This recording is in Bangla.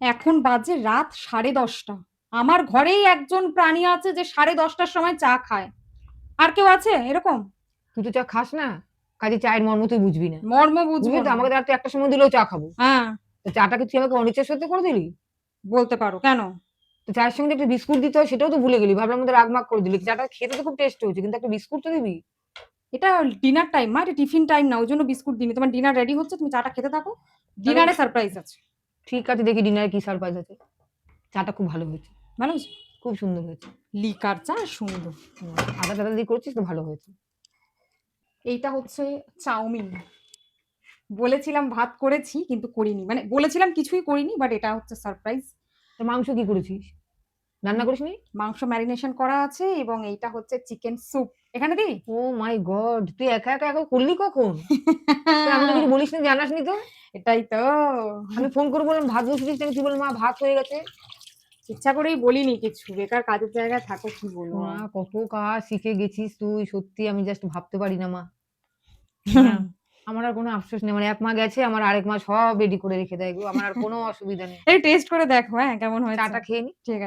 এখন বাজে রাত 10:30। আমার ঘরেই একজন প্রাণী আছে যে 10:30টার সময় চা খায়। আর কেউ আছে এরকম? তুই তো চা খাস না, কাজে চায়ের মর্ম তুই বুঝবি না। মর্ম বুঝবি বুঝবো তো, না। আমাকে রাত্রে একটার সময় দিলেও চা খাবো। হ্যাঁ, তো চাটা কি তুই আমাকে অনিচ্ছার সত্যি করে দিলি? বলতে পারো কেন। তো চায়ের সঙ্গে যে একটা বিস্কুট দিতে হয় সেটাও তো ভুলে গেলি, ভাবলাম মধ্যে রাগমাগ করে দিলি। চাটা খেতে তো খুব টেস্ট হয়েছে, কিন্তু একটা বিস্কুট তো দিবি। এটা ডিনার টাইম মা, এটা টিফিন টাইম না, ওই জন্য বিস্কুট দিনি। তোমার ডিনার রেডি হচ্ছে, তুমি চাটা খেতে থাকো। তাহলে ডিনারে সারপ্রাইজ আছে। ঠিক আছে, দেখি ডিনারে কি সারপ্রাইজ আছে। চাটা খুব ভালো হয়েছে, ভালো হয়েছে। খুব সুন্দর হয়েছে। লিকার চা সুন্দর। আদা টাদা দিয়ে করছিস তো, ভালো হয়েছে। এইটা হচ্ছে চাউমিন। বলেছিলাম ভাত করেছি কিন্তু করিনি, মানে বলেছিলাম কিছুই করিনি, বাট এটা হচ্ছে সারপ্রাইজ। তো মাংস কি করেছিস? রান্না করিসনি? মাংস ম্যারিনেশন করা আছে, এবং এইটা হচ্ছে চিকেন স্যুপ। এখানে দিই। ও মাই গড, তুই একা একা এখন করলি কখন? তুই আমাকে কিছু বলিস না, জানাসনি তো। এটাই তো। আমি ফোন করে বললাম ভাত বসিয়েছিস নাকি, তুই বললি মা ভাত হয়ে গেছে। ইচ্ছা করেই বলিনি কিছু, বেকার কাজের জায়গায় থাকো, কি বলবো মা আর। কত কাজ শিখে গেছিস তুই, সত্যি আমি জাস্ট ভাবতে পারি না মা। হ্যাঁ, আমার আর কোনো আফসোস নেই। আমার এক মা গেছে, আমার আরেক মা সব রেডি করে রেখে দেয় গো, আমার আর কোনো অসুবিধা নেই। এই টেস্ট করে দেখো, হ্যাঁ কেমন হয়েছে। চাটা খেয়ে নি। ঠিক আছে।